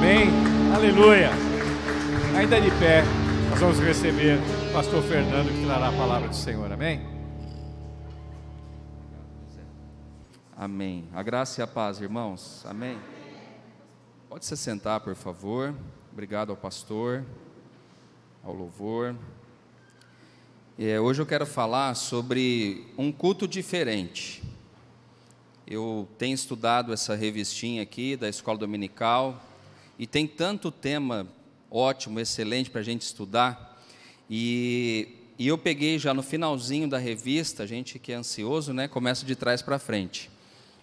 Amém? Aleluia! Ainda de pé, nós vamos receber o pastor Fernando, que trará a palavra do Senhor. Amém? Amém. A graça e a paz, irmãos. Amém. Pode se sentar, por favor. Obrigado ao pastor, ao louvor. Hoje eu quero falar sobre um culto diferente. Eu tenho estudado essa revistinha aqui da Escola Dominical e tem tanto tema ótimo, excelente para a gente estudar. E eu peguei já no finalzinho da revista, a gente que é ansioso, né, começa de trás para frente.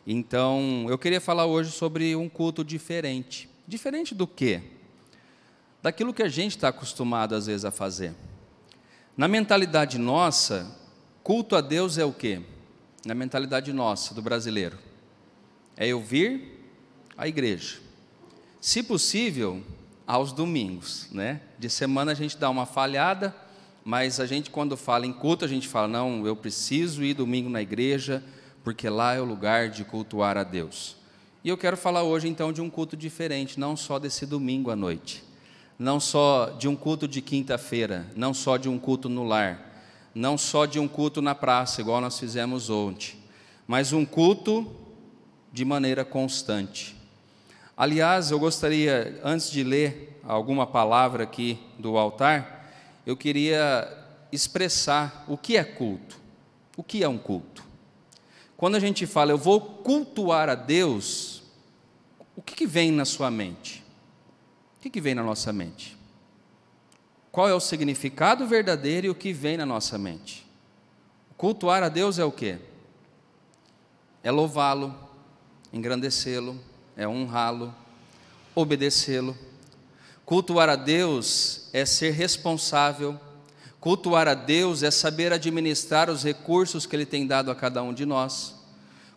Então, eu queria falar hoje sobre um culto diferente. Diferente do quê? Daquilo que a gente está acostumado às vezes a fazer. Na mentalidade nossa, culto a Deus é o quê? Na mentalidade nossa, do brasileiro. É eu vir à igreja. Se possível, aos domingos, né? De semana a gente dá uma falhada, mas a gente quando fala em culto, a gente fala, não, eu preciso ir domingo na igreja, porque lá é o lugar de cultuar a Deus. E eu quero falar hoje então de um culto diferente, não só desse domingo à noite, não só de um culto de quinta-feira, não só de um culto no lar, não só de um culto na praça, igual nós fizemos ontem, mas um culto de maneira constante. Aliás, eu gostaria, antes de ler alguma palavra aqui do altar, eu queria expressar o que é culto. O que é um culto? Quando a gente fala, eu vou cultuar a Deus, o que vem na sua mente? O que vem na nossa mente? Qual é o significado verdadeiro e o que vem na nossa mente? Cultuar a Deus é o quê? É louvá-lo, engrandecê-lo, é honrá-lo, obedecê-lo. Cultuar a Deus é ser responsável. Cultuar a Deus é saber administrar os recursos que Ele tem dado a cada um de nós.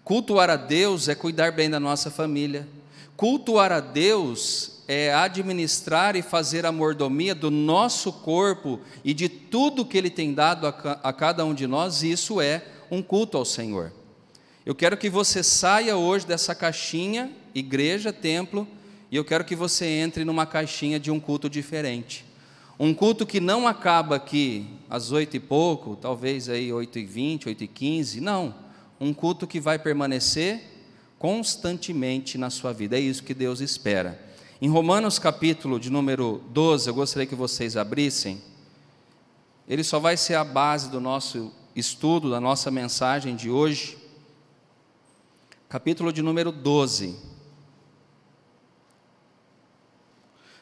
Cultuar a Deus é cuidar bem da nossa família. Cultuar a Deus é administrar e fazer a mordomia do nosso corpo e de tudo que Ele tem dado a cada um de nós, e isso é um culto ao Senhor. Eu quero que você saia hoje dessa caixinha, igreja, templo, e eu quero que você entre numa caixinha de um culto diferente. Um culto que não acaba aqui às 8 e pouco, talvez aí 8h20, 8h15, não. Um culto que vai permanecer constantemente na sua vida. É isso que Deus espera. Em Romanos capítulo de número 12, eu gostaria que vocês abrissem. Ele só vai ser a base do nosso estudo, da nossa mensagem de hoje. Capítulo de número 12.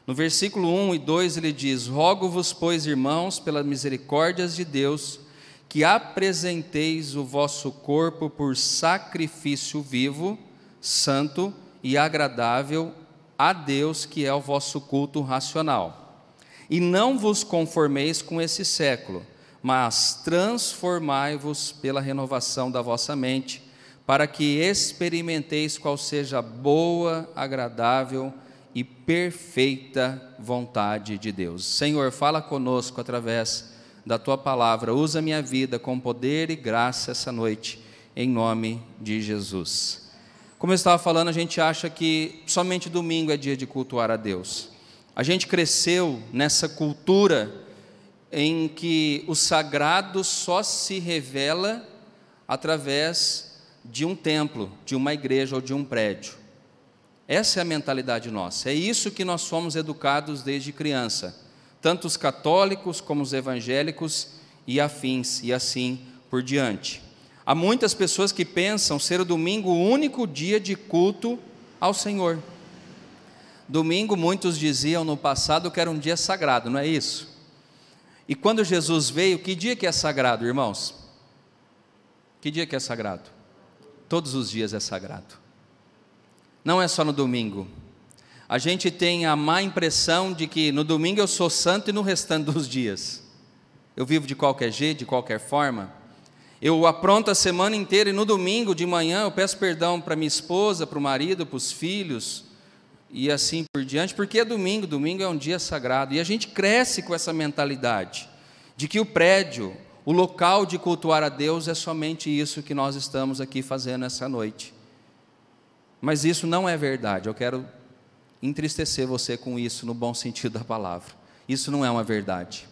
No versículo 1 e 2 ele diz: rogo-vos, pois, irmãos, pelas misericórdias de Deus, que apresenteis o vosso corpo por sacrifício vivo, santo e agradável a Deus, que é o vosso culto racional. E não vos conformeis com esse século, mas transformai-vos pela renovação da vossa mente, para que experimenteis qual seja a boa, agradável e perfeita vontade de Deus. Senhor, fala conosco através da Tua palavra, usa minha vida com poder e graça essa noite, em nome de Jesus. Como eu estava falando, a gente acha que somente domingo é dia de cultuar a Deus. A gente cresceu nessa cultura em que o sagrado só se revela através de um templo, de uma igreja ou de um prédio. Essa é a mentalidade nossa, é isso que nós fomos educados desde criança, tanto os católicos como os evangélicos e afins, e assim por diante. Há muitas pessoas que pensam ser o domingo o único dia de culto ao Senhor. Domingo, muitos diziam no passado que era um dia sagrado, não é isso? E quando Jesus veio, que dia que é sagrado, irmãos? Que dia que é sagrado? Todos os dias é sagrado. Não é só no domingo. A gente tem a má impressão de que no domingo eu sou santo e no restante dos dias eu vivo de qualquer jeito, de qualquer forma. Eu apronto a semana inteira e no domingo de manhã eu peço perdão para minha esposa, para o marido, para os filhos e assim por diante, porque é domingo, domingo é um dia sagrado. E a gente cresce com essa mentalidade de que o prédio, o local de cultuar a Deus é somente isso que nós estamos aqui fazendo essa noite. Mas isso não é verdade. Eu quero entristecer você com isso, no bom sentido da palavra. Isso não é uma verdade.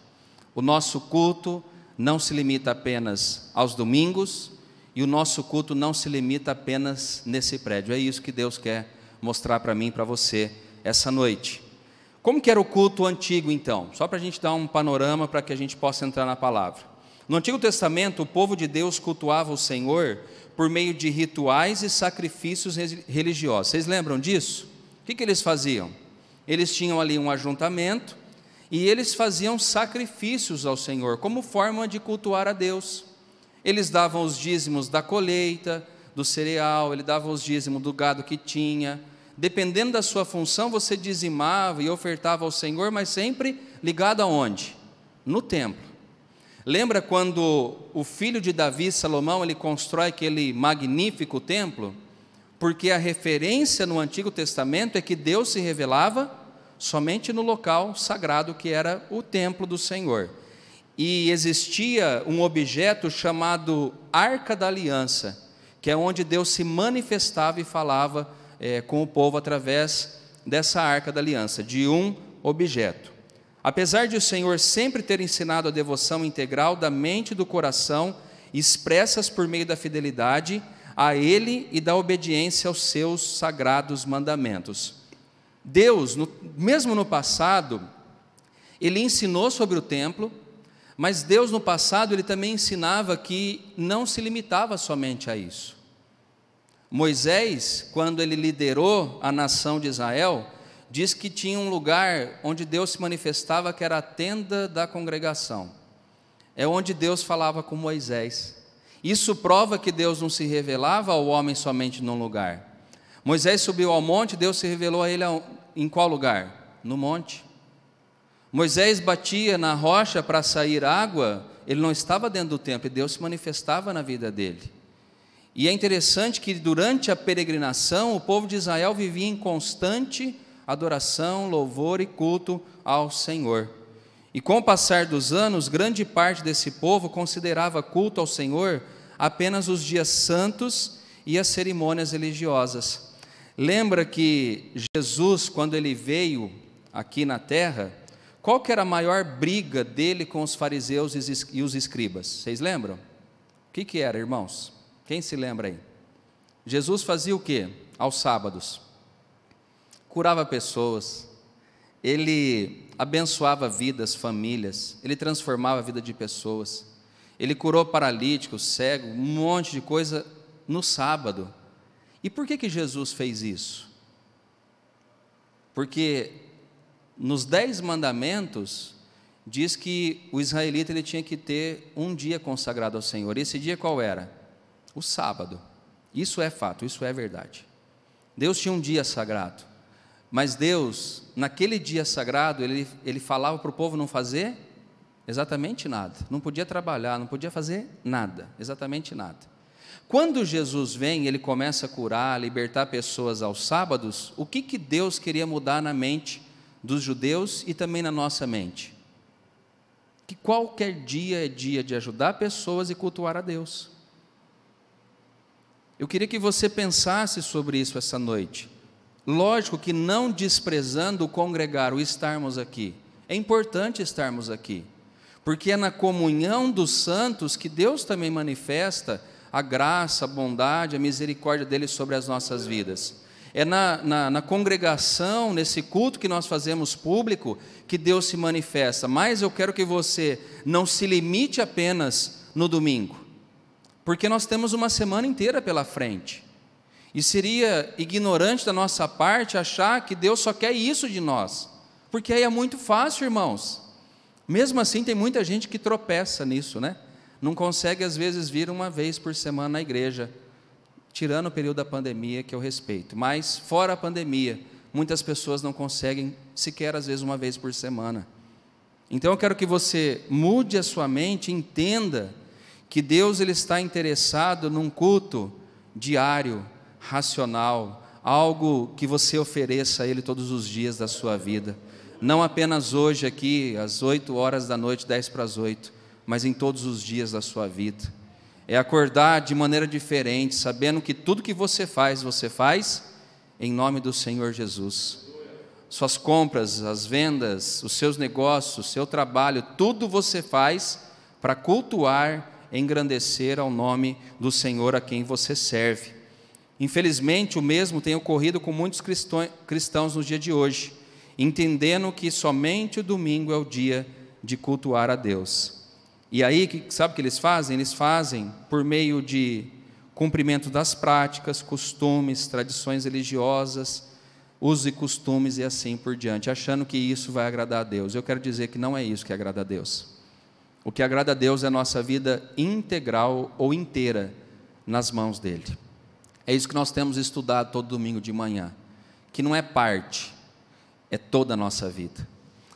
O nosso culto não se limita apenas aos domingos, e o nosso culto não se limita apenas nesse prédio. É isso que Deus quer mostrar para mim e para você essa noite. Como que era o culto antigo então? Só para a gente dar um panorama para que a gente possa entrar na palavra. No Antigo Testamento, o povo de Deus cultuava o Senhor por meio de rituais e sacrifícios religiosos. Vocês lembram disso? O que eles faziam? Eles tinham ali um ajuntamento e eles faziam sacrifícios ao Senhor como forma de cultuar a Deus. Eles davam os dízimos da colheita, do cereal, eles davam os dízimos do gado que tinha. Dependendo da sua função, você dizimava e ofertava ao Senhor, mas sempre ligado aonde? No templo. Lembra quando o filho de Davi, Salomão, ele constrói aquele magnífico templo? Porque a referência no Antigo Testamento é que Deus se revelava somente no local sagrado que era o templo do Senhor. E existia um objeto chamado Arca da Aliança, que é onde Deus se manifestava e falava com o povo através dessa Arca da Aliança, de um objeto. Apesar de o Senhor sempre ter ensinado a devoção integral da mente e do coração, expressas por meio da fidelidade a Ele e da obediência aos seus sagrados mandamentos. Deus, mesmo no passado, Ele ensinou sobre o templo, mas Deus no passado, Ele também ensinava que não se limitava somente a isso. Moisés, quando ele liderou a nação de Israel, diz que tinha um lugar onde Deus se manifestava, que era a tenda da congregação. É onde Deus falava com Moisés. Isso prova que Deus não se revelava ao homem somente num lugar. Moisés subiu ao monte, Deus se revelou a ele em qual lugar? No monte. Moisés batia na rocha para sair água, ele não estava dentro do templo, e Deus se manifestava na vida dele. E é interessante que durante a peregrinação, o povo de Israel vivia em constante adoração, louvor e culto ao Senhor. E com o passar dos anos, grande parte desse povo considerava culto ao Senhor apenas os dias santos e as cerimônias religiosas. Lembra que Jesus, quando ele veio aqui na terra, qual que era a maior briga dele com os fariseus e os escribas? Vocês lembram? O que era, irmãos? Quem se lembra aí? Jesus fazia o quê? Aos sábados. Curava pessoas, ele abençoava vidas, famílias, ele transformava a vida de pessoas, ele curou paralíticos, cegos, um monte de coisa no sábado. E por que Jesus fez isso? Porque nos 10 mandamentos diz que o israelita ele tinha que ter um dia consagrado ao Senhor. Esse dia qual era? O sábado. Isso é fato, isso é verdade. Deus tinha um dia sagrado, mas Deus, naquele dia sagrado, ele falava para o povo não fazer exatamente nada, não podia trabalhar, não podia fazer nada, exatamente nada. Quando Jesus vem, ele começa a curar, libertar pessoas aos sábados, o que Deus queria mudar na mente dos judeus e também na nossa mente? Que qualquer dia é dia de ajudar pessoas e cultuar a Deus. Eu queria que você pensasse sobre isso essa noite. Lógico que não desprezando o congregar, o estarmos aqui. É importante estarmos aqui, porque é na comunhão dos santos que Deus também manifesta a graça, a bondade, a misericórdia dele sobre as nossas vidas. É na congregação, nesse culto que nós fazemos público, que Deus se manifesta. Mas eu quero que você não se limite apenas no domingo, porque nós temos uma semana inteira pela frente. E seria ignorante da nossa parte achar que Deus só quer isso de nós, porque aí é muito fácil, irmãos. Mesmo assim, tem muita gente que tropeça nisso, né? Não consegue, às vezes, vir uma vez por semana na igreja, tirando o período da pandemia, que eu respeito. Mas, fora a pandemia, muitas pessoas não conseguem sequer, às vezes, uma vez por semana. Então, eu quero que você mude a sua mente, entenda que Deus ele está interessado num culto diário, racional, algo que você ofereça a Ele todos os dias da sua vida. Não apenas hoje aqui, às 8 horas da noite, 10 para as 8, mas em todos os dias da sua vida. É acordar de maneira diferente, sabendo que tudo que você faz em nome do Senhor Jesus. suas compras, as vendas, os seus negócios, o seu trabalho, tudo você faz para cultuar, engrandecer ao nome do Senhor a quem você serve. Infelizmente, o mesmo tem ocorrido com muitos cristãos nos dias de hoje, entendendo que somente o domingo é o dia de cultuar a Deus. E aí, sabe o que eles fazem? Eles fazem por meio de cumprimento das práticas, costumes, tradições religiosas, usos e costumes e assim por diante, achando que isso vai agradar a Deus. Eu quero dizer que não é isso que agrada a Deus. O que agrada a Deus é a nossa vida integral ou inteira nas mãos dEle. É isso que nós temos estudado todo domingo de manhã, que não é parte, é toda a nossa vida.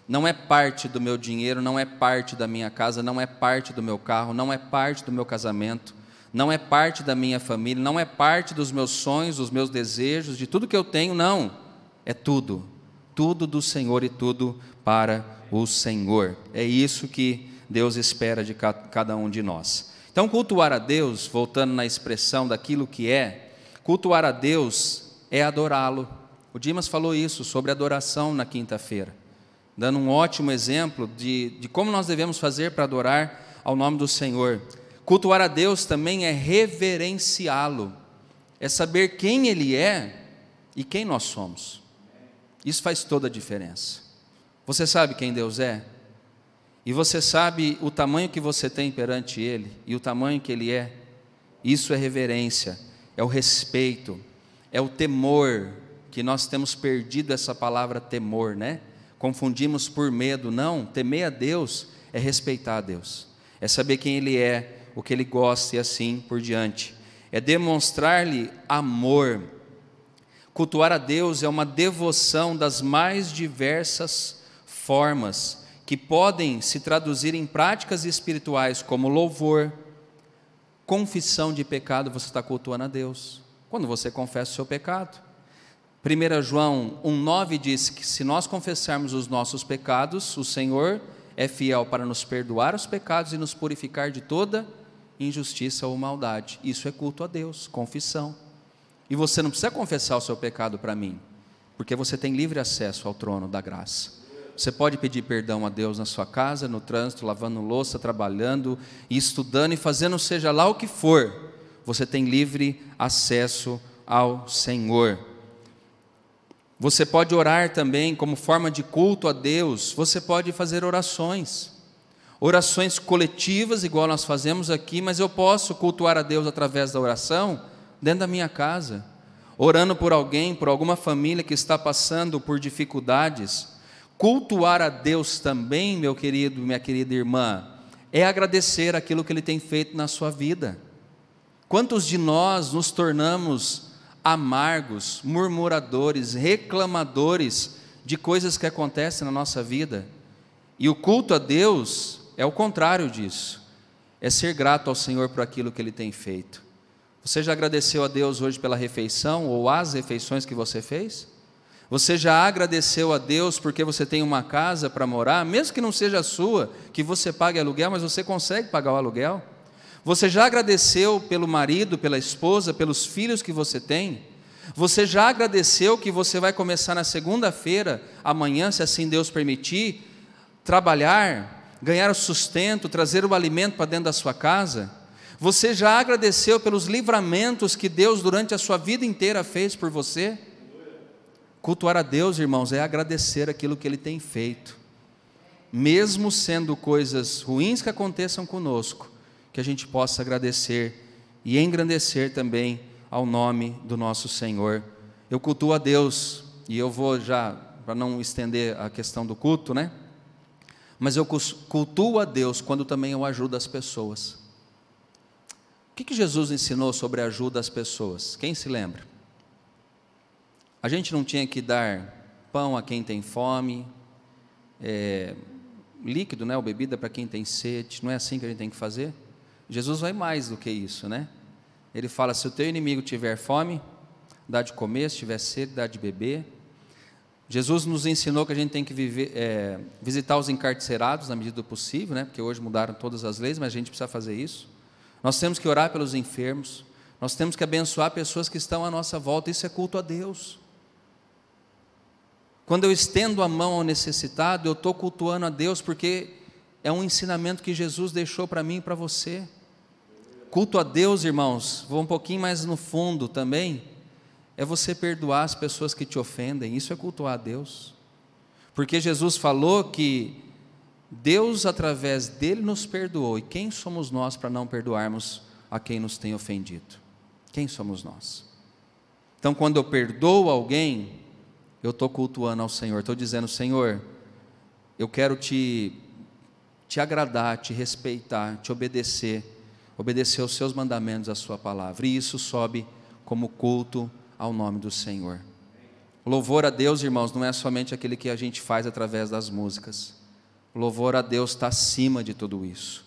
Não é parte do meu dinheiro, não é parte da minha casa, não é parte do meu carro, não é parte do meu casamento, não é parte da minha família, não é parte dos meus sonhos, dos meus desejos, de tudo que eu tenho, não. É tudo, tudo do Senhor e tudo para o Senhor. É isso que Deus espera de cada um de nós. Então, cultuar a Deus, voltando na expressão daquilo que é, cultuar a Deus é adorá-lo. O Dimas falou isso sobre adoração na quinta-feira, dando um ótimo exemplo de como nós devemos fazer para adorar ao nome do Senhor. Cultuar a Deus também é reverenciá-lo, é saber quem Ele é e quem nós somos. Isso faz toda a diferença. Você sabe quem Deus é? E você sabe o tamanho que você tem perante Ele e o tamanho que Ele é? Isso é reverência, é o respeito, é o temor, que nós temos perdido essa palavra temor, né? Confundimos por medo. Não, temer a Deus é respeitar a Deus, é saber quem Ele é, o que Ele gosta e assim por diante. É demonstrar-lhe amor. Cultuar a Deus é uma devoção das mais diversas formas, que podem se traduzir em práticas espirituais como louvor, confissão de pecado. Você está cultuando a Deus quando você confessa o seu pecado. 1 João 1,9 diz que se nós confessarmos os nossos pecados, o Senhor é fiel para nos perdoar os pecados e nos purificar de toda injustiça ou maldade. Isso é culto a Deus, confissão. E você não precisa confessar o seu pecado para mim, porque você tem livre acesso ao trono da graça. Você pode pedir perdão a Deus na sua casa, no trânsito, lavando louça, trabalhando, estudando e fazendo seja lá o que for. Você tem livre acesso ao Senhor. Você pode orar também como forma de culto a Deus. Você pode fazer orações coletivas, igual nós fazemos aqui, mas eu posso cultuar a Deus através da oração dentro da minha casa, orando por alguém, por alguma família que está passando por dificuldades. Cultuar a Deus também, meu querido, minha querida irmã, é agradecer aquilo que Ele tem feito na sua vida. Quantos de nós nos tornamos amargos, murmuradores, reclamadores de coisas que acontecem na nossa vida? E o culto a Deus é o contrário disso, é ser grato ao Senhor por aquilo que Ele tem feito. Você já agradeceu a Deus hoje pela refeição ou as refeições que você fez? Você já agradeceu a Deus porque você tem uma casa para morar, mesmo que não seja a sua, que você pague aluguel, mas você consegue pagar o aluguel? Você já agradeceu pelo marido, pela esposa, pelos filhos que você tem? Você já agradeceu que você vai começar na segunda-feira, amanhã, se assim Deus permitir, trabalhar, ganhar o sustento, trazer o alimento para dentro da sua casa? Você já agradeceu pelos livramentos que Deus durante a sua vida inteira fez por você? Cultuar a Deus, irmãos, é agradecer aquilo que Ele tem feito, mesmo sendo coisas ruins que aconteçam conosco, que a gente possa agradecer e engrandecer também ao nome do nosso Senhor. Eu cultuo a Deus, e eu vou já, para não estender a questão do culto, né? Mas eu cultuo a Deus quando também eu ajudo as pessoas. O que Jesus ensinou sobre a ajuda às pessoas? Quem se lembra? A gente não tinha que dar pão a quem tem fome, líquido, né, ou bebida para quem tem sede. Não é assim que a gente tem que fazer? Jesus vai mais do que isso, né? Ele fala, se o teu inimigo tiver fome, dá de comer, se tiver sede, dá de beber. Jesus nos ensinou que a gente tem que visitar os encarcerados na medida do possível, né? Porque hoje mudaram todas as leis, mas a gente precisa fazer isso. Nós temos que orar pelos enfermos, nós temos que abençoar pessoas que estão à nossa volta. Isso é culto a Deus. Quando eu estendo a mão ao necessitado, eu estou cultuando a Deus, porque é um ensinamento que Jesus deixou para mim e para você. Culto a Deus, irmãos, vou um pouquinho mais no fundo também, é você perdoar as pessoas que te ofendem. Isso é cultuar a Deus, porque Jesus falou que Deus, através dele, nos perdoou, e quem somos nós para não perdoarmos a quem nos tem ofendido? Quem somos nós? Então, quando eu perdoo alguém, eu estou cultuando ao Senhor, estou dizendo: Senhor, eu quero te agradar, te respeitar, te obedecer aos seus mandamentos, à sua palavra, e isso sobe como culto ao nome do Senhor. O louvor a Deus, irmãos, não é somente aquele que a gente faz através das músicas. O louvor a Deus está acima de tudo isso.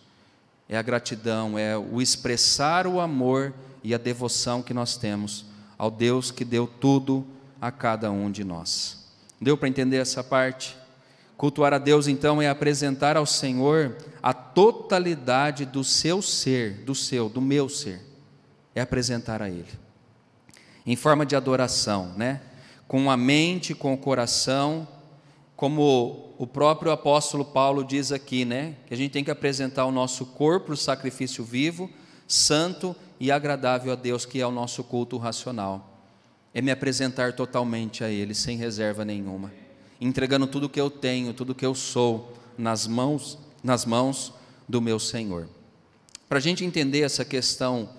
É a gratidão, é o expressar o amor e a devoção que nós temos ao Deus que deu tudo a cada um de nós. Deu para entender essa parte? Cultuar a Deus, então, é apresentar ao Senhor a totalidade do seu ser, do meu ser. É apresentar a Ele em forma de adoração, né? Com a mente, com o coração, como o próprio apóstolo Paulo diz aqui, né? Que a gente tem que apresentar o nosso corpo, o sacrifício vivo, santo e agradável a Deus, que é o nosso culto racional. É me apresentar totalmente a Ele, sem reserva nenhuma, entregando tudo que eu tenho, tudo que eu sou, nas mãos do meu Senhor. Para a gente entender essa questão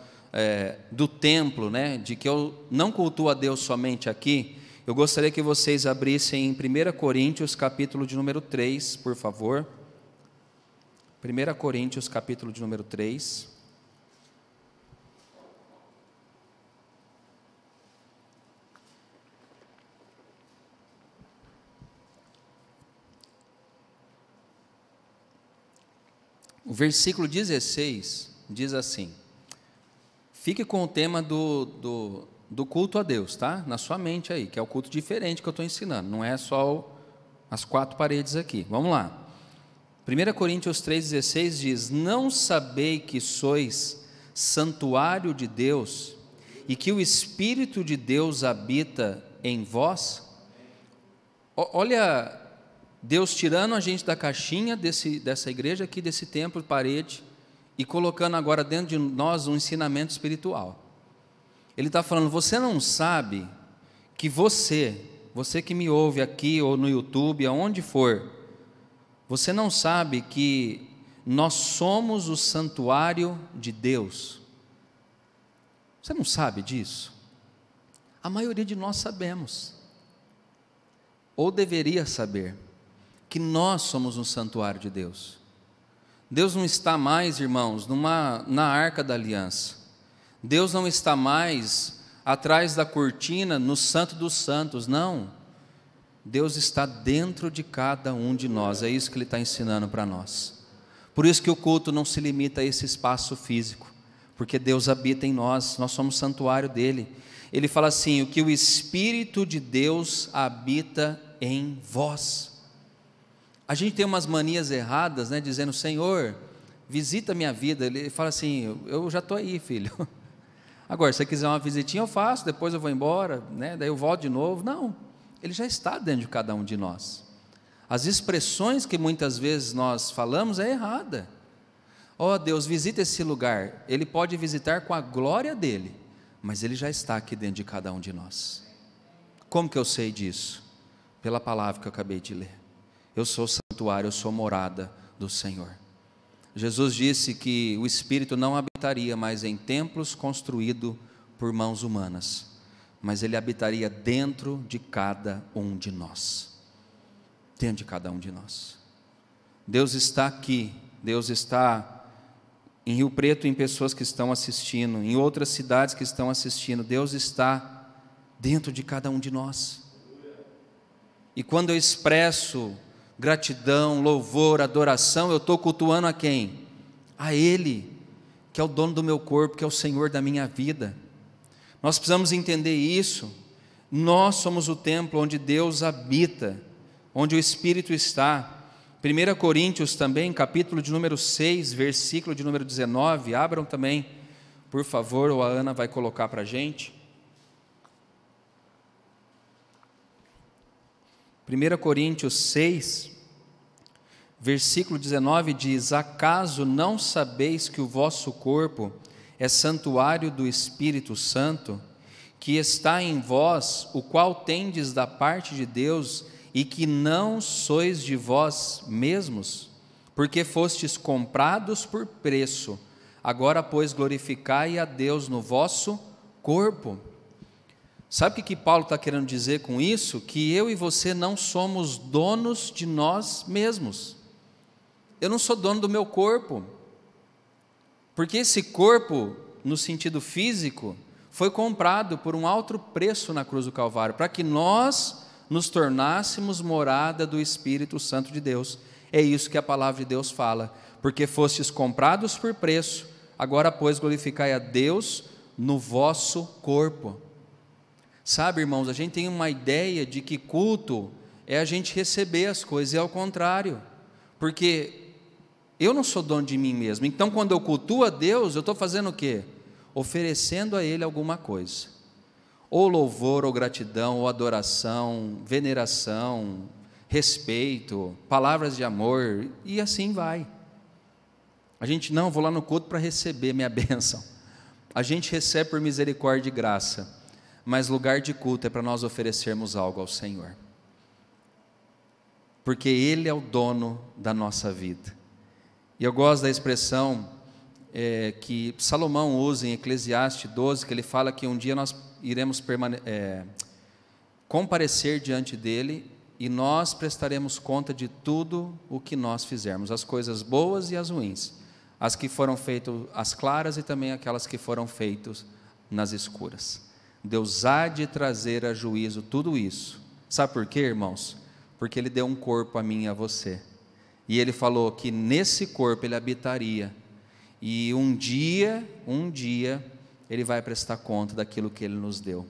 do templo, né, de que eu não cultuo a Deus somente aqui, eu gostaria que vocês abrissem em 1 Coríntios, capítulo de número 3, por favor. 1 Coríntios, capítulo de número 3. O versículo 16 diz assim: fique com o tema do culto a Deus, tá? Na sua mente aí, que é o culto diferente que eu estou ensinando, não é só as quatro paredes aqui. Vamos lá. 1 Coríntios 3,16 diz: não sabei que sois santuário de Deus e que o Espírito de Deus habita em vós? Olha, Deus tirando a gente da caixinha dessa igreja aqui, desse templo, parede, e colocando agora dentro de nós um ensinamento espiritual. Ele está falando: você não sabe que você que me ouve aqui ou no YouTube, aonde for, você não sabe que nós somos o santuário de Deus? Você não sabe disso? A maioria de nós sabemos, ou deveria saber, que nós somos um santuário de Deus. Deus não está mais, irmãos, na arca da aliança. Deus não está mais atrás da cortina, no santo dos santos, não. Deus está dentro de cada um de nós, é isso que Ele está ensinando para nós. Por isso que o culto não se limita a esse espaço físico, porque Deus habita em nós, nós somos santuário dEle. Ele fala assim: o que o Espírito de Deus habita em vós. A gente tem umas manias erradas, né, dizendo: Senhor, visita a minha vida. Ele fala assim: eu já estou aí, filho. Agora, se você quiser uma visitinha, eu faço, depois eu vou embora, né, daí eu volto de novo. Não, Ele já está dentro de cada um de nós. As expressões que muitas vezes nós falamos é errada. Ó Deus, visita esse lugar. Ele pode visitar com a glória dEle, mas Ele já está aqui dentro de cada um de nós. Como que eu sei disso? Pela palavra que eu acabei de ler. Eu sou santuário, eu sou morada do Senhor. Jesus disse que o Espírito não habitaria mais em templos construídos por mãos humanas, mas Ele habitaria dentro de cada um de nós. Dentro de cada um de nós. Deus está aqui, Deus está em Rio Preto, em pessoas que estão assistindo, em outras cidades que estão assistindo. Deus está dentro de cada um de nós. E quando eu expresso gratidão, louvor, adoração, eu estou cultuando a quem? A Ele, que é o dono do meu corpo, que é o Senhor da minha vida. Nós precisamos entender isso. Nós somos o templo onde Deus habita, onde o Espírito está. 1 Coríntios também, capítulo de número 6, versículo de número 19, abram também, por favor, ou a Ana vai colocar para a gente. 1 Coríntios 6, versículo 19 diz: acaso não sabeis que o vosso corpo é santuário do Espírito Santo, que está em vós, o qual tendes da parte de Deus, e que não sois de vós mesmos, porque fostes comprados por preço. Agora, pois, glorificai a Deus no vosso corpo. Sabe o que Paulo está querendo dizer com isso? Que eu e você não somos donos de nós mesmos. Eu não sou dono do meu corpo, porque esse corpo, no sentido físico, foi comprado por um alto preço na cruz do Calvário, para que nós nos tornássemos morada do Espírito Santo de Deus. É isso que a palavra de Deus fala: porque fostes comprados por preço, agora, pois, glorificai a Deus no vosso corpo. Sabe, irmãos, a gente tem uma ideia de que culto é a gente receber as coisas, é ao contrário, porque eu não sou dono de mim mesmo. Então, quando eu cultuo a Deus, eu estou fazendo o quê? Oferecendo a Ele alguma coisa, ou louvor, ou gratidão, ou adoração, veneração, respeito, palavras de amor, e assim vai. A gente não, vou lá no culto para receber minha bênção. A gente recebe por misericórdia e graça, mas lugar de culto é para nós oferecermos algo ao Senhor, porque Ele é o dono da nossa vida. E eu gosto da expressão que Salomão usa em Eclesiastes 12, que ele fala que um dia nós iremos comparecer diante dEle, e nós prestaremos conta de tudo o que nós fizermos, as coisas boas e as ruins, as que foram feitas às claras e também aquelas que foram feitas nas escuras. Deus há de trazer a juízo tudo isso. Sabe por quê, irmãos? Porque Ele deu um corpo a mim e a você, e Ele falou que nesse corpo Ele habitaria, e um dia Ele vai prestar conta daquilo que Ele nos deu.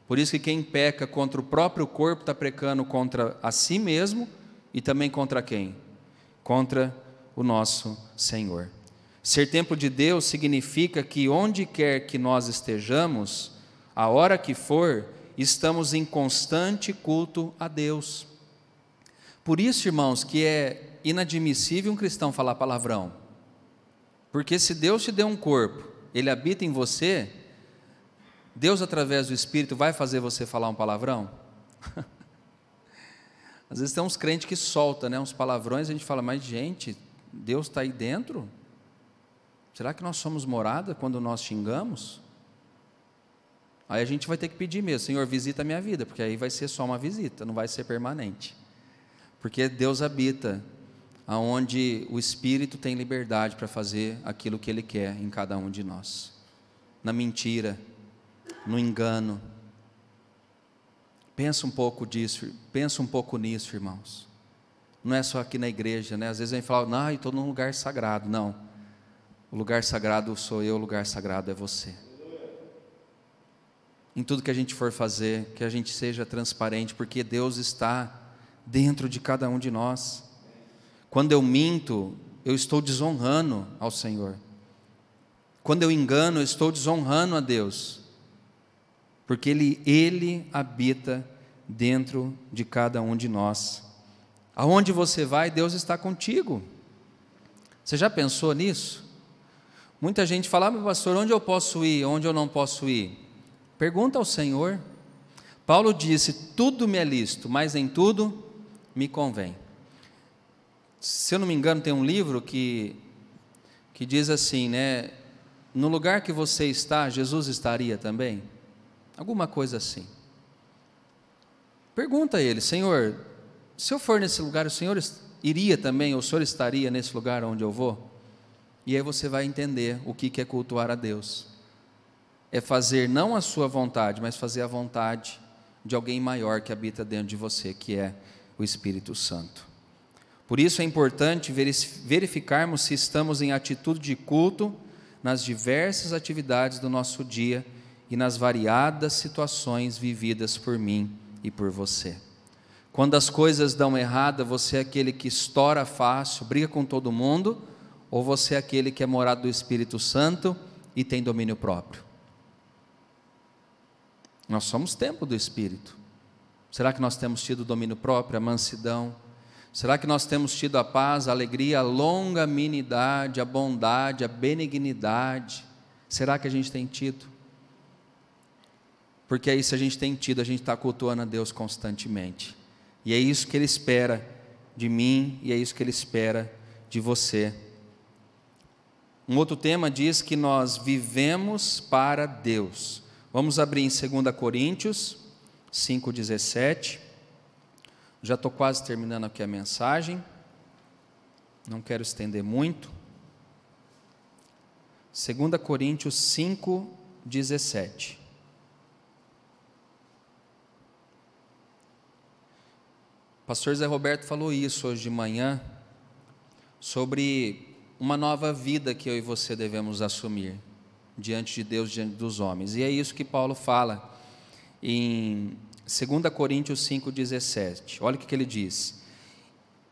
Por isso que quem peca contra o próprio corpo está pecando contra a si mesmo, e também contra quem? Contra o nosso Senhor. Ser templo de Deus significa que onde quer que nós estejamos, a hora que for, estamos em constante culto a Deus. Por isso, irmãos, que é inadmissível um cristão falar palavrão, porque se Deus te deu um corpo, Ele habita em você, Deus através do Espírito vai fazer você falar um palavrão? Às vezes tem uns crentes que soltam, uns palavrões, a gente fala, mas gente, Deus está aí dentro? Será que nós somos morada quando nós xingamos? Aí a gente vai ter que pedir mesmo: Senhor, visita a minha vida, porque aí vai ser só uma visita, não vai ser permanente, porque Deus habita aonde o Espírito tem liberdade para fazer aquilo que Ele quer em cada um de nós, na mentira, no engano. Pensa um pouco nisso, irmãos. Não é só aqui na igreja, Às vezes a gente fala, não, eu estou num lugar sagrado. Não, o lugar sagrado sou eu, o lugar sagrado é você. Em tudo que a gente for fazer, que a gente seja transparente, porque Deus está dentro de cada um de nós. Quando eu minto, eu estou desonrando ao Senhor. Quando eu engano, eu estou desonrando a Deus, porque Ele habita dentro de cada um de nós. Aonde você vai, Deus está contigo. Você já pensou nisso? Muita gente fala, meu pastor, onde eu posso ir, onde eu não posso ir? Pergunta ao Senhor. Paulo disse, tudo me é lícito, mas em tudo me convém. Se eu não me engano, tem um livro que diz assim, no lugar que você está, Jesus estaria também? Alguma coisa assim. Pergunta a Ele, Senhor, se eu for nesse lugar, o Senhor iria também, ou o Senhor estaria nesse lugar onde eu vou? E aí você vai entender o que é cultuar a Deus. É fazer não a sua vontade, mas fazer a vontade de alguém maior que habita dentro de você, que é o Espírito Santo. Por isso é importante verificarmos se estamos em atitude de culto nas diversas atividades do nosso dia e nas variadas situações vividas por mim e por você. Quando as coisas dão errada, você é aquele que estoura fácil, briga com todo mundo, ou você é aquele que é morado do Espírito Santo e tem domínio próprio? Nós somos templo do Espírito. Será que nós temos tido o domínio próprio, a mansidão? Será que nós temos tido a paz, a alegria, a longanimidade, a bondade, a benignidade? Será que a gente tem tido? Porque aí, se a gente tem tido, a gente está cultuando a Deus constantemente. E é isso que Ele espera de mim, e é isso que Ele espera de você. Um outro tema diz que nós vivemos para Deus. Vamos abrir em 2 Coríntios 5,17. Já estou quase terminando aqui a mensagem. Não quero estender muito. 2 Coríntios 5,17. O pastor Zé Roberto falou isso hoje de manhã, sobre uma nova vida que eu e você devemos assumir diante de Deus, diante dos homens. E é isso que Paulo fala em 2 Coríntios 5,17. Olha o que ele diz: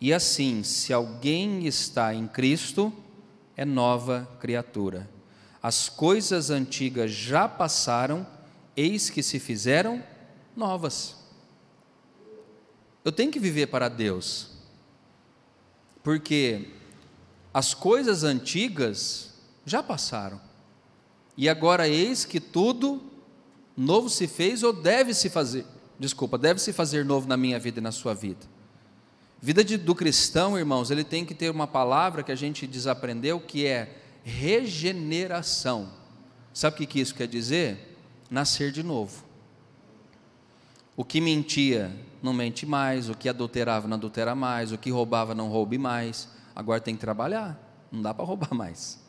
e assim, se alguém está em Cristo, é nova criatura. As coisas antigas já passaram, eis que se fizeram novas. Eu tenho que viver para Deus, porque as coisas antigas já passaram, e agora eis que tudo novo se fez, ou deve se fazer novo na minha vida e na sua vida. Vida do cristão, irmãos, ele tem que ter uma palavra que a gente desaprendeu, que é regeneração. Sabe o que isso quer dizer? Nascer de novo. O que mentia, não mente mais. O que adulterava, não adultera mais. O que roubava, não roube mais. Agora tem que trabalhar, não dá para roubar mais.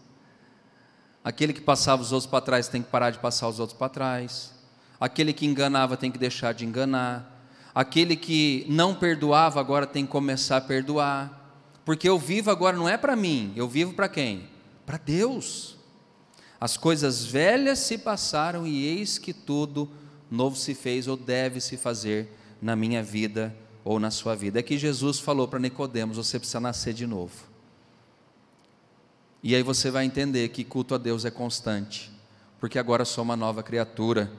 Aquele que passava os outros para trás tem que parar de passar os outros para trás. Aquele que enganava tem que deixar de enganar. Aquele que não perdoava agora tem que começar a perdoar. Porque eu vivo agora não é para mim, eu vivo para quem? Para Deus. As coisas velhas se passaram e eis que tudo novo se fez, ou deve se fazer na minha vida ou na sua vida. É que Jesus falou para Nicodemos: você precisa nascer de novo. E aí você vai entender que culto a Deus é constante, porque agora sou uma nova criatura.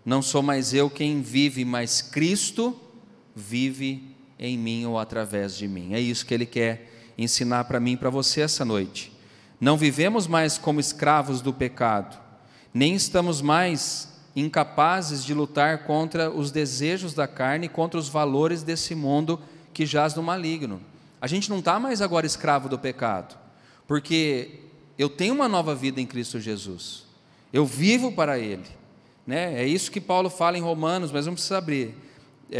Não sou mais eu quem vive, mas Cristo vive em mim ou através de mim. É isso que Ele quer ensinar para mim e para você essa noite. Não vivemos mais como escravos do pecado, nem estamos mais incapazes de lutar contra os desejos da carne, contra os valores desse mundo que jaz no maligno. A gente não está mais agora escravo do pecado, porque eu tenho uma nova vida em Cristo Jesus, eu vivo para Ele, né? É isso que Paulo fala em Romanos, mas não precisa abrir.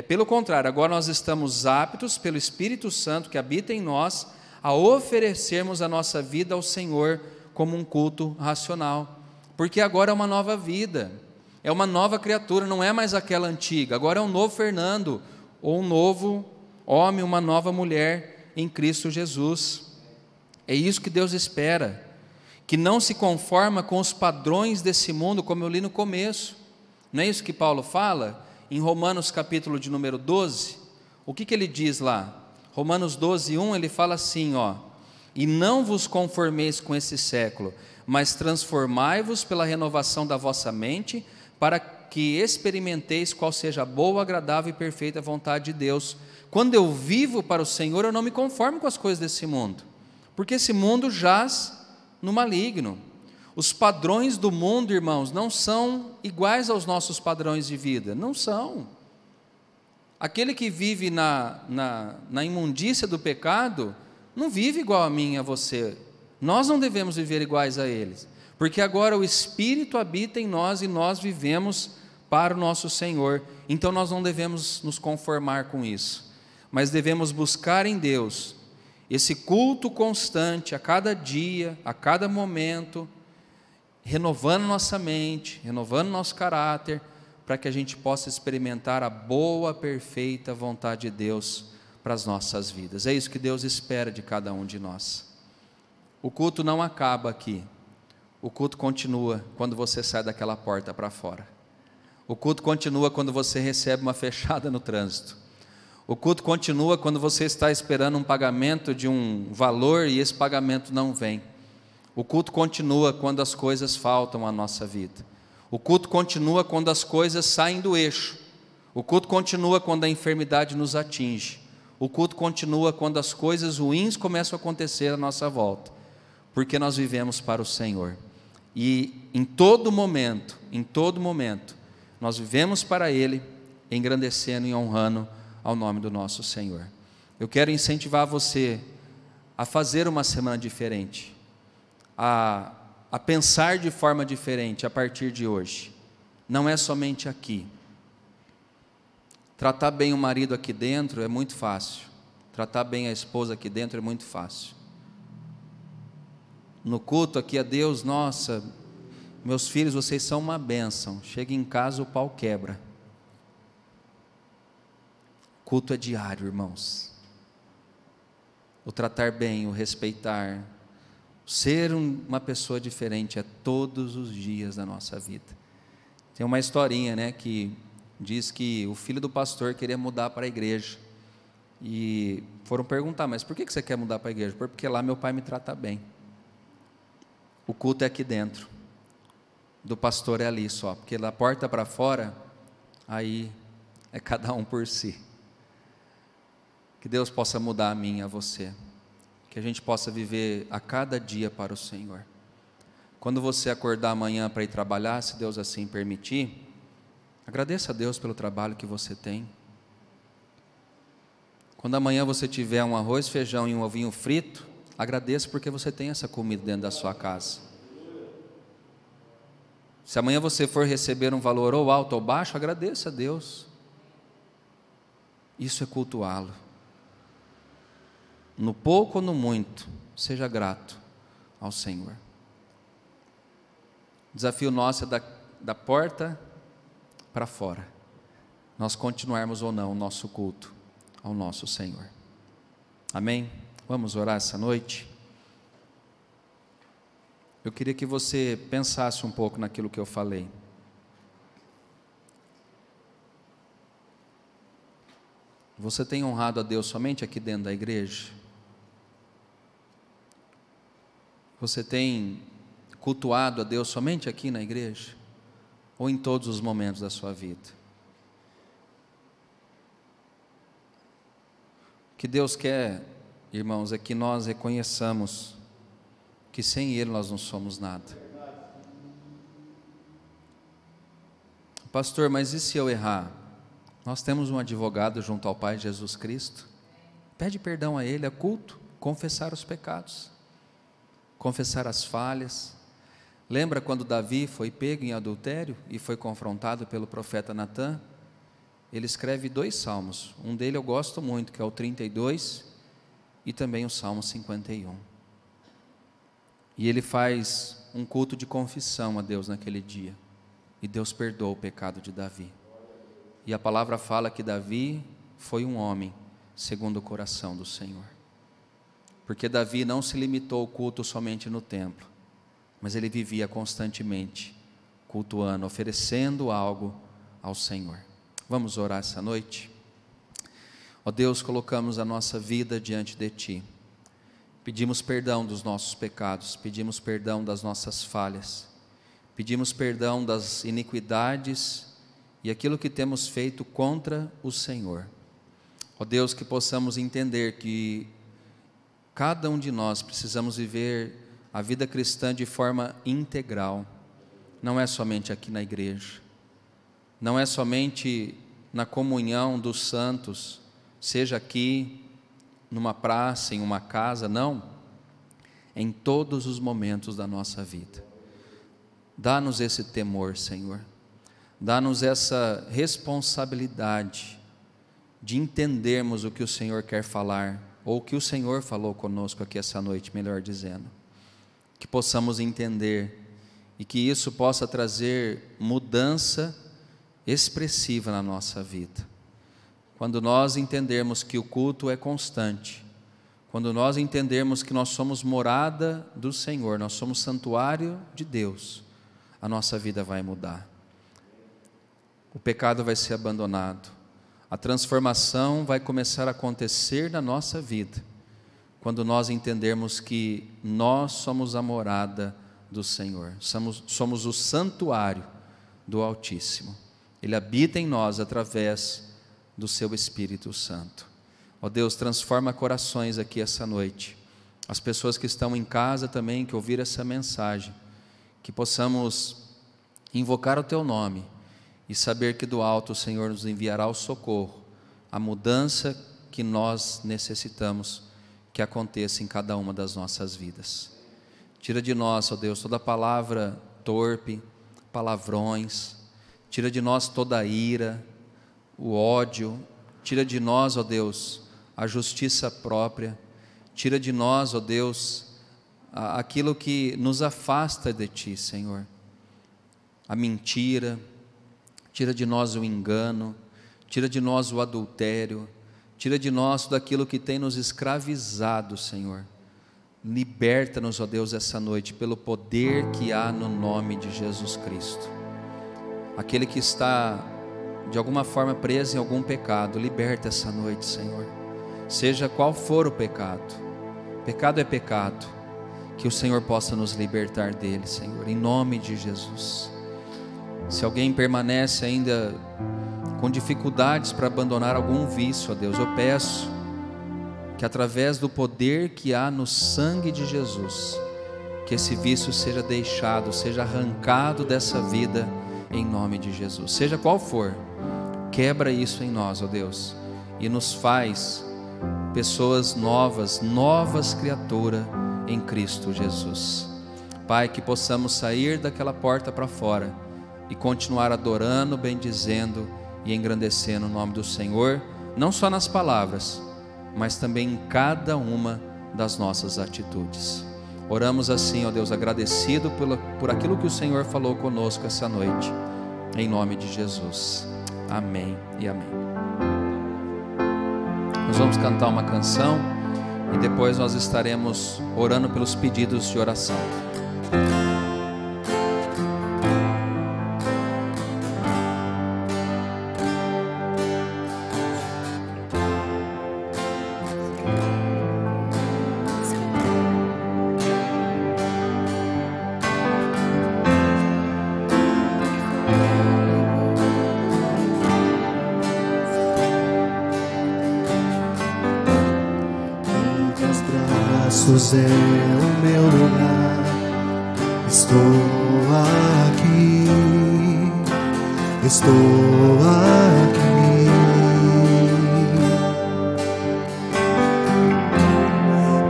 Pelo contrário, agora nós estamos aptos pelo Espírito Santo que habita em nós a oferecermos a nossa vida ao Senhor como um culto racional, porque agora é uma nova vida, é uma nova criatura, não é mais aquela antiga, agora é um novo Fernando, ou um novo homem, uma nova mulher em Cristo Jesus. É isso que Deus espera, que não se conforma com os padrões desse mundo, como eu li no começo. Não é isso que Paulo fala? Em Romanos capítulo de número 12, o que ele diz lá? Romanos 12, 1, ele fala assim, e não vos conformeis com esse século, mas transformai-vos pela renovação da vossa mente, para que experimenteis qual seja a boa, agradável e perfeita vontade de Deus. Quando eu vivo para o Senhor, eu não me conformo com as coisas desse mundo, porque esse mundo jaz no maligno. Os padrões do mundo, irmãos, não são iguais aos nossos padrões de vida, não são. Aquele que vive na imundícia do pecado, não vive igual a mim e a você. Nós não devemos viver iguais a eles, porque agora o Espírito habita em nós e nós vivemos para o nosso Senhor. Então nós não devemos nos conformar com isso, mas devemos buscar em Deus esse culto constante, a cada dia, a cada momento, renovando nossa mente, renovando nosso caráter, para que a gente possa experimentar a boa, perfeita vontade de Deus para as nossas vidas. É isso que Deus espera de cada um de nós. O culto não acaba aqui. O culto continua quando você sai daquela porta para fora. O culto continua quando você recebe uma fechada no trânsito. O culto continua quando você está esperando um pagamento de um valor e esse pagamento não vem. O culto continua quando as coisas faltam à nossa vida. O culto continua quando as coisas saem do eixo. O culto continua quando a enfermidade nos atinge. O culto continua quando as coisas ruins começam a acontecer à nossa volta, porque nós vivemos para o Senhor. E em todo momento, nós vivemos para Ele, engrandecendo e honrando ao nome do nosso Senhor. Eu quero incentivar você a fazer uma semana diferente, a pensar de forma diferente a partir de hoje. Não é somente aqui. Tratar bem o marido aqui dentro é muito fácil. Tratar bem a esposa aqui dentro é muito fácil. No culto aqui a Deus, nossa, meus filhos, vocês são uma bênção. Chega em casa, o pau quebra. Culto é diário, irmãos. O tratar bem, o respeitar, ser uma pessoa diferente é todos os dias da nossa vida. Tem uma historinha, né, que diz que o filho do pastor queria mudar para a igreja. E foram perguntar, mas por que você quer mudar para a igreja? Porque lá meu pai me trata bem. O culto é aqui dentro, do pastor é ali só, porque da porta para fora, aí é cada um por si. Que Deus possa mudar a mim e a você, que a gente possa viver a cada dia para o Senhor. Quando você acordar amanhã para ir trabalhar, se Deus assim permitir, agradeça a Deus pelo trabalho que você tem. Quando amanhã você tiver um arroz, feijão e um ovinho frito, agradeça porque você tem essa comida dentro da sua casa. Se amanhã você for receber um valor ou alto ou baixo, agradeça a Deus. Isso é cultuá-lo. No pouco ou no muito, seja grato ao Senhor. O desafio nosso é da porta para fora, nós continuarmos ou não o nosso culto ao nosso Senhor. Amém? Vamos orar essa noite? Eu queria que você pensasse um pouco naquilo que eu falei. Você tem honrado a Deus somente aqui dentro da igreja? Você tem cultuado a Deus somente aqui na igreja? Ou em todos os momentos da sua vida? O que Deus quer, irmãos, é que nós reconheçamos que sem Ele nós não somos nada. Pastor, mas e se eu errar? Nós temos um advogado junto ao Pai, Jesus Cristo. Pede perdão a Ele, é culto, confessar os pecados, confessar as falhas. Lembra quando Davi foi pego em adultério e foi confrontado pelo profeta Natã? Ele escreve 2 salmos, um dele eu gosto muito, que é o 32, e também o Salmo 51. E ele faz um culto de confissão a Deus naquele dia, e Deus perdoa o pecado de Davi. E a palavra fala que Davi foi um homem segundo o coração do Senhor, porque Davi não se limitou ao culto somente no templo, mas ele vivia constantemente cultuando, oferecendo algo ao Senhor. Vamos orar essa noite? Ó Deus, colocamos a nossa vida diante de Ti, pedimos perdão dos nossos pecados, pedimos perdão das nossas falhas, pedimos perdão das iniquidades e aquilo que temos feito contra o Senhor. Ó Deus, que possamos entender que cada um de nós precisamos viver a vida cristã de forma integral. Não é somente aqui na igreja, não é somente na comunhão dos santos, seja aqui, numa praça, em uma casa, não, em todos os momentos da nossa vida. Dá-nos esse temor, Senhor, dá-nos essa responsabilidade de entendermos o que o Senhor quer falar, ou o que o Senhor falou conosco aqui essa noite, melhor dizendo, que possamos entender e que isso possa trazer mudança expressiva na nossa vida. Quando nós entendermos que o culto é constante, quando nós entendermos que nós somos morada do Senhor, nós somos santuário de Deus, a nossa vida vai mudar. O pecado vai ser abandonado, a transformação vai começar a acontecer na nossa vida, quando nós entendermos que nós somos a morada do Senhor, somos o santuário do Altíssimo. Ele habita em nós através do seu Espírito Santo. Ó Deus, transforma corações aqui essa noite. As pessoas que estão em casa também, que ouviram essa mensagem, que possamos invocar o Teu nome e saber que do alto o Senhor nos enviará o socorro, a mudança que nós necessitamos que aconteça em cada uma das nossas vidas. Tira de nós, ó Deus, toda palavra torpe, palavrões, tira de nós toda a ira, o ódio, tira de nós, ó Deus, a justiça própria, tira de nós, ó Deus, aquilo que nos afasta de Ti, Senhor, a mentira, tira de nós o engano, tira de nós o adultério, tira de nós tudo aquilo que tem nos escravizado, Senhor. Liberta-nos, ó Deus, essa noite, pelo poder que há no nome de Jesus Cristo. Aquele que está, de alguma forma, preso em algum pecado, liberta essa noite, Senhor. Seja qual for o pecado, pecado é pecado, que o Senhor possa nos libertar dele, Senhor, em nome de Jesus. Se alguém permanece ainda com dificuldades para abandonar algum vício, ó Deus, eu peço que através do poder que há no sangue de Jesus, que esse vício seja deixado, seja arrancado dessa vida, em nome de Jesus. Seja qual for, quebra isso em nós, ó Deus, e nos faz pessoas novas criaturas em Cristo Jesus. Pai, que possamos sair daquela porta para fora e continuar adorando, bendizendo e engrandecendo o nome do Senhor, não só nas palavras, mas também em cada uma das nossas atitudes. Oramos assim, ó Deus, agradecido por aquilo que o Senhor falou conosco essa noite, em nome de Jesus. Amém e amém. Nós vamos cantar uma canção e depois nós estaremos orando pelos pedidos de oração. É o meu lugar, estou aqui,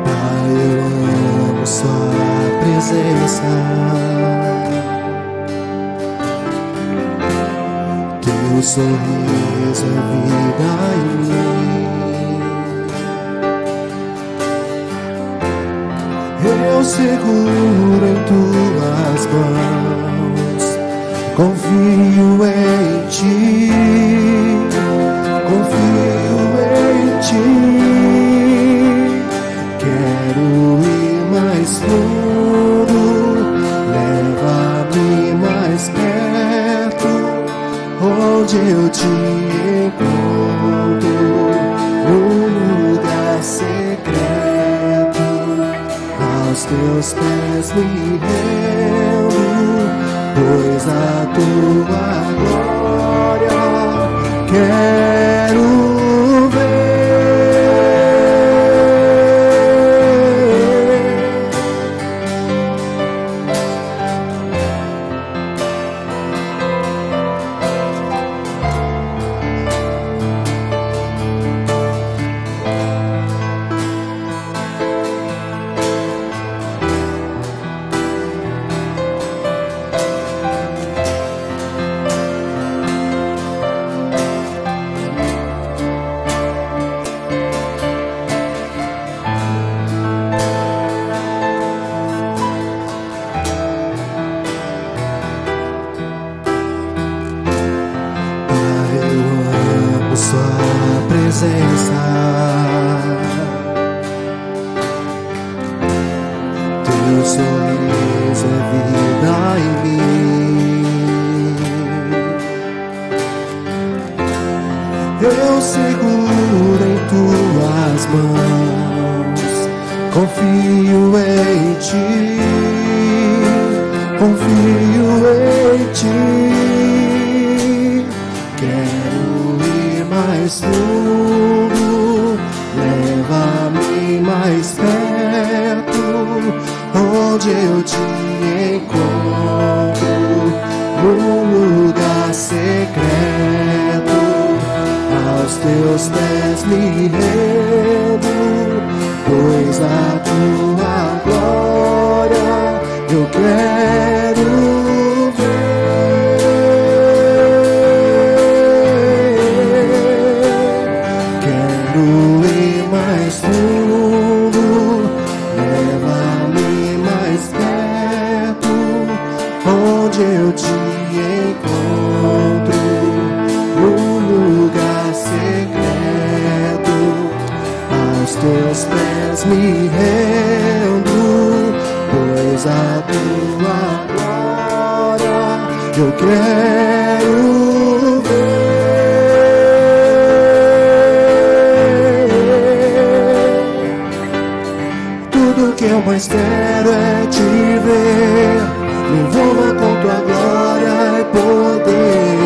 Pai, eu amo sua presença, teu sorriso é vida em mim. Eu seguro em tuas mãos, confio em ti, quero ir mais fundo, leva-me mais perto, onde eu te encontro, no lugar secreto. Aos teus pés me rendo, pois a tua glória quero ver. mais perto, onde eu te encontro, no lugar secreto, aos teus pés me rendo, pois a tua glória eu quero ver. Quero ir mais fundo, leva-me mais perto, onde eu te encontro, no lugar secreto, aos teus pés me rendo, pois a tua glória eu quero ver. Tudo que eu mais quero é te ver, me envolva com tua glória e poder.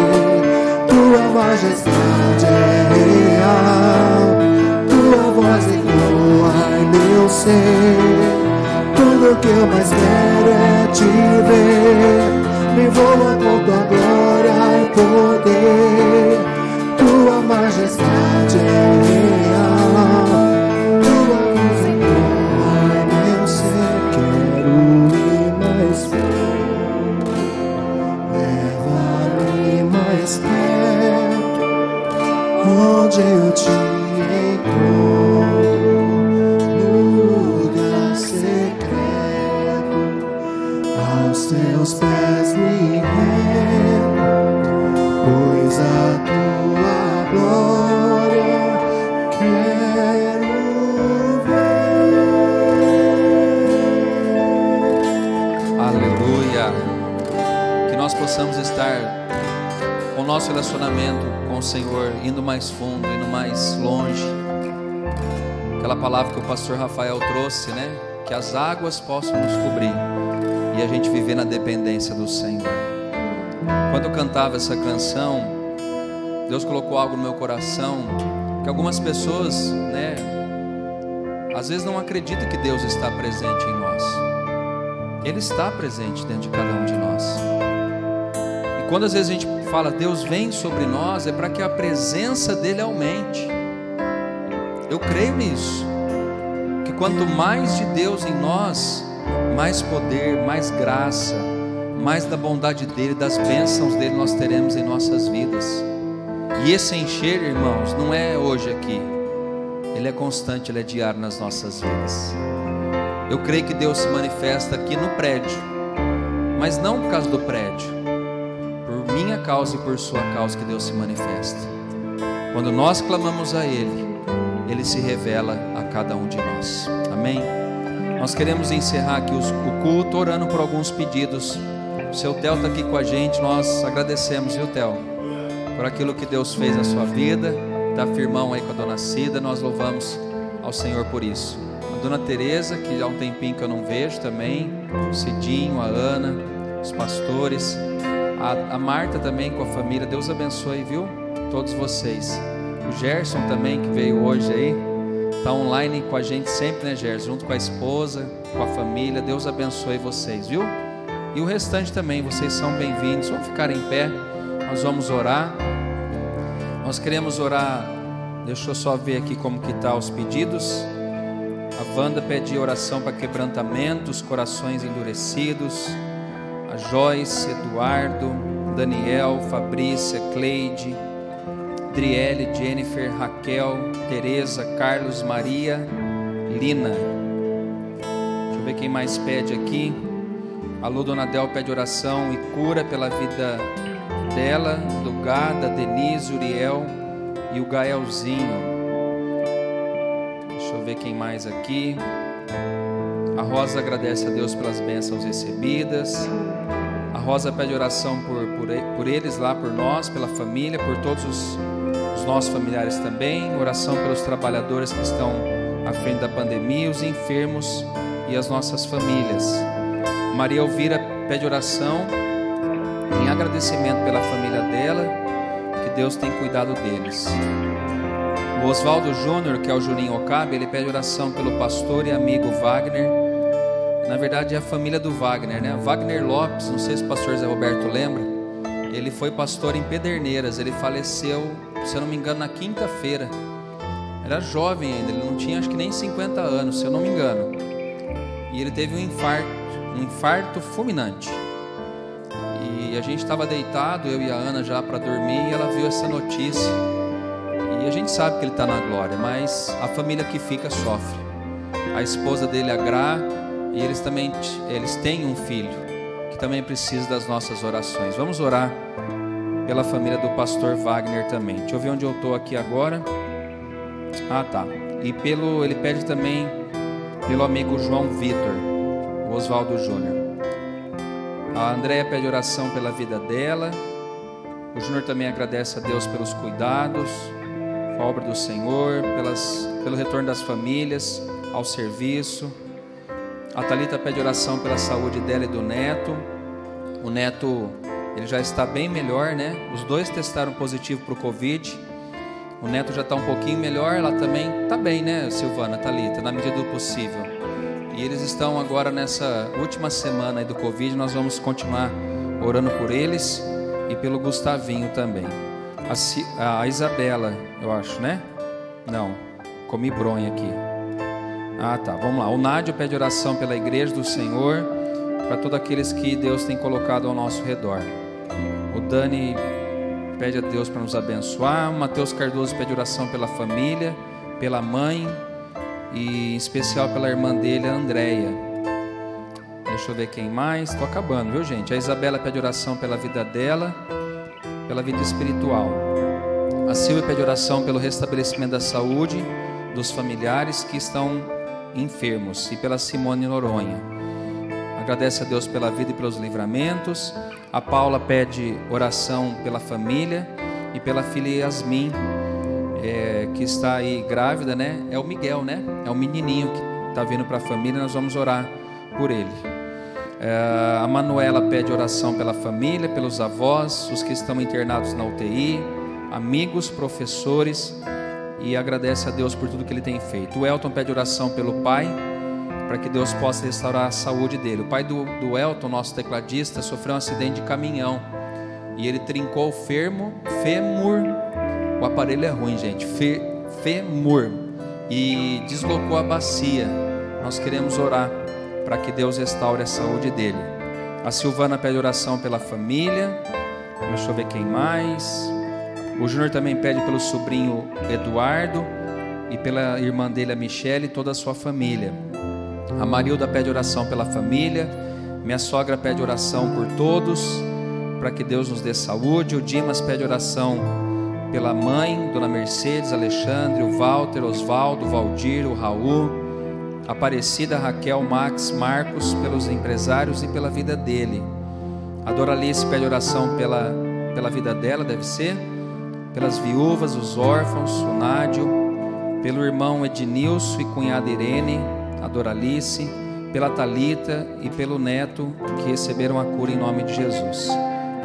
Tua majestade é real, tua voz ecoa em meu ser. Tudo que eu mais quero é te ver, me envolva com tua glória e poder. Tua majestade é real, tua voz ecoa em meu ser. Quero ir mais perto, leva-me mais perto, onde eu te encontro, no lugar secreto, aos teus pés me rendo, pois a tua glória quero ver. Aleluia. Que nós possamos estar com o nosso relacionamento com o Senhor indo mais fundo, indo mais longe. Aquela palavra que o pastor Rafael trouxe, né? Que as águas possam nos cobrir e a gente viver na dependência do Senhor. Quando eu cantava essa canção, Deus colocou algo no meu coração, que algumas pessoas, né, às vezes não acreditam que Deus está presente em nós. Ele está presente dentro de cada um de nós. E quando às vezes a gente fala, Deus vem sobre nós, é para que a presença dele aumente. Eu creio nisso, que quanto mais de Deus em nós, mais poder, mais graça, mais da bondade dele, das bênçãos dele nós teremos em nossas vidas. E esse encher, irmãos, não é hoje aqui, ele é constante, ele é diário nas nossas vidas. Eu creio que Deus se manifesta aqui no prédio, mas não por causa do prédio, por minha causa e por sua causa que Deus se manifesta. Quando nós clamamos a Ele, Ele se revela a cada um de nós. Amém? Nós queremos encerrar aqui o culto orando por alguns pedidos. O seu Theo está aqui com a gente, nós agradecemos, viu, Theo, por aquilo que Deus fez na sua vida. Está firmão aí com a dona Cida, nós louvamos ao Senhor por isso. A dona Tereza, que há um tempinho que eu não vejo também, o Cidinho, a Ana, os pastores, a Marta também com a família, Deus abençoe, viu? Todos vocês. O Gerson também, que veio hoje aí, está online com a gente sempre, né, Gerson? Junto com a esposa, com a família, Deus abençoe vocês, viu? E o restante também, vocês são bem-vindos. Vamos ficar em pé, nós vamos orar. Nós queremos orar, deixa eu só ver aqui como que está os pedidos. A Wanda pede oração para quebrantamentos, corações endurecidos. A Joyce, Eduardo, Daniel, Fabrícia, Cleide, Driele, Jennifer, Raquel, Tereza, Carlos, Maria, Lina. Deixa eu ver quem mais pede aqui. Alô, Dona Del pede oração e cura pela vida dela, do Gá, da Denise, Uriel e o Gaelzinho. Deixa eu ver quem mais aqui. A Rosa agradece a Deus pelas bênçãos recebidas. A Rosa pede oração por eles lá, por nós, pela família, por todos os nossos familiares também. Oração pelos trabalhadores que estão à frente da pandemia, os enfermos e as nossas famílias. Maria Elvira pede oração em agradecimento pela família dela, que Deus tem cuidado deles. O Oswaldo Júnior, que é o Juninho Okabe, ele pede oração pelo pastor e amigo Wagner. Na verdade é a família do Wagner, né? Wagner Lopes, não sei se o pastor Zé Roberto lembra. Ele foi pastor em Pederneiras. Ele faleceu, se eu não me engano, na quinta-feira. Era jovem ainda, ele não tinha acho que nem 50 anos, se eu não me engano. E ele teve um infarto fulminante. E a gente estava deitado, eu e a Ana já para dormir, e ela viu essa notícia. E a gente sabe que ele está na glória, mas a família que fica sofre. A esposa dele, a Gra, e eles têm um filho que também precisa das nossas orações. Vamos orar pela família do pastor Wagner também. Deixa eu ver onde eu estou aqui agora. Ah, tá. E ele pede também pelo amigo João Vitor, o Oswaldo Júnior. A Andréia pede oração pela vida dela. O Júnior também agradece a Deus pelos cuidados, a obra do Senhor, pelo retorno das famílias ao serviço. A Thalita pede oração pela saúde dela e do neto. O neto, ele já está bem melhor, né? Os dois testaram positivo para o Covid. O neto já está um pouquinho melhor. Ela também está bem, né, Silvana, Thalita, na medida do possível. E eles estão agora nessa última semana aí do Covid. Nós vamos continuar orando por eles e pelo Gustavinho também. A Isabela, eu acho, né? Não, comi bronha aqui. Ah, tá, vamos lá. O Nádio pede oração pela igreja do Senhor, para todos aqueles que Deus tem colocado ao nosso redor. O Dani pede a Deus para nos abençoar. O Matheus Cardoso pede oração pela família, pela mãe e em especial pela irmã dele, a Andréia. Deixa eu ver quem mais. Estou acabando, viu, gente? A Isabela pede oração pela vida dela, pela vida espiritual. A Silvia pede oração pelo restabelecimento da saúde dos familiares que estão enfermos, e pela Simone Noronha. Agradece a Deus pela vida e pelos livramentos. A Paula pede oração pela família e pela filha Yasmin, que está aí grávida, né? É o Miguel, né? É o menininho que está vindo para a família. Nós vamos orar por ele. A Manuela pede oração pela família, pelos avós, os que estão internados na UTI, amigos, professores, e agradece a Deus por tudo que ele tem feito. O Elton pede oração pelo pai, para que Deus possa restaurar a saúde dele. O pai do Elton, nosso tecladista, sofreu um acidente de caminhão e ele trincou o fêmur. O aparelho é ruim, gente. Fêmur. E deslocou a bacia. Nós queremos orar para que Deus restaure a saúde dele. A Silvana pede oração pela família. Deixa eu ver quem mais. O Júnior também pede pelo sobrinho Eduardo e pela irmã dele, a Michele, e toda a sua família. A Marilda pede oração pela família. Minha sogra pede oração por todos, para que Deus nos dê saúde. O Dimas pede oração pela mãe, Dona Mercedes, Alexandre, o Walter, Osvaldo, o Valdir, o Raul, Aparecida, Raquel, Max, Marcos, pelos empresários e pela vida dele. A Doralice pede oração pela vida dela, deve ser, pelas viúvas, os órfãos, o Nádio, pelo irmão Ednilson e cunhada Irene, a Doralice, pela Thalita e pelo neto que receberam a cura em nome de Jesus.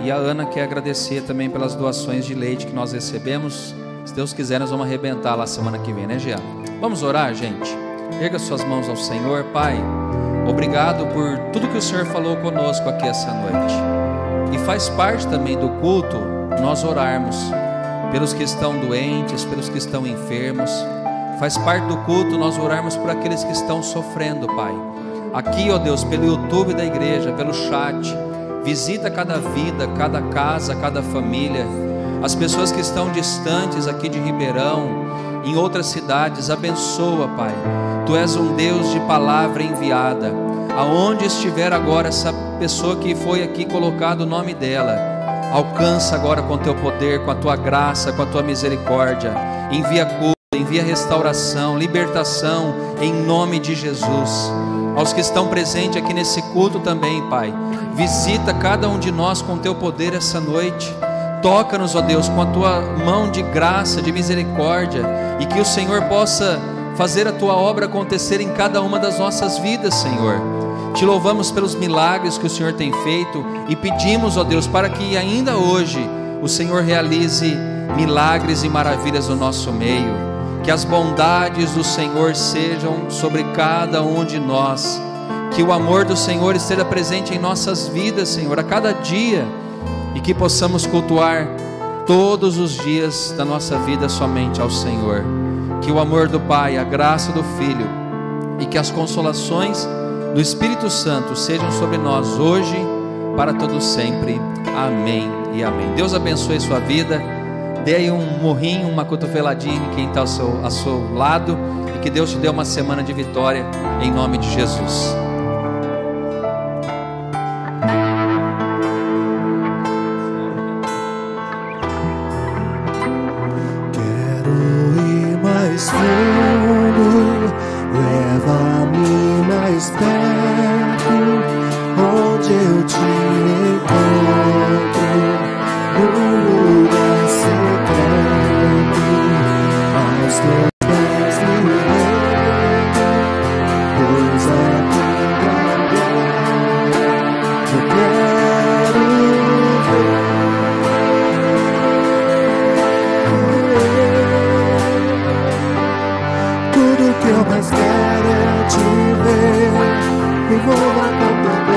E a Ana quer agradecer também pelas doações de leite que nós recebemos. Se Deus quiser, nós vamos arrebentar lá semana que vem, né, Jean? Vamos orar, gente? Erga suas mãos ao Senhor. Pai, obrigado por tudo que o Senhor falou conosco aqui essa noite. E faz parte também do culto nós orarmos pelos que estão doentes, pelos que estão enfermos. Faz parte do culto nós orarmos por aqueles que estão sofrendo, Pai. Aqui, ó Deus, pelo YouTube da igreja, pelo chat, visita cada vida, cada casa, cada família. As pessoas que estão distantes aqui de Ribeirão, em outras cidades, abençoa, Pai. Tu és um Deus de palavra enviada. Aonde estiver agora essa pessoa que foi aqui colocado o nome dela, alcança agora com teu poder, com a tua graça, com a tua misericórdia. Envia cura, envia restauração, libertação, em nome de Jesus. Aos que estão presentes aqui nesse culto também, Pai, visita cada um de nós com teu poder essa noite. Toca-nos, ó Deus, com a tua mão de graça, de misericórdia, e que o Senhor possa fazer a tua obra acontecer em cada uma das nossas vidas, Senhor. Te louvamos pelos milagres que o Senhor tem feito e pedimos, ó Deus, para que ainda hoje o Senhor realize milagres e maravilhas no nosso meio. Que as bondades do Senhor sejam sobre cada um de nós. Que o amor do Senhor esteja presente em nossas vidas, Senhor, a cada dia. E que possamos cultuar todos os dias da nossa vida somente ao Senhor. Que o amor do Pai, a graça do Filho e que as consolações do Espírito Santo sejam sobre nós hoje, para todos sempre. Amém e amém. Deus abençoe sua vida. Dê aí um murrinho, uma cotoveladinha em quem está ao seu lado. E que Deus te dê uma semana de vitória, em nome de Jesus. Fundo, leva-me mais perto, onde eu te encontro, no lugar secreto, aos teus pés me rendo, pois a tua glória eu quero ver. Tudo que eu mais quero é te ver, me envolva com teu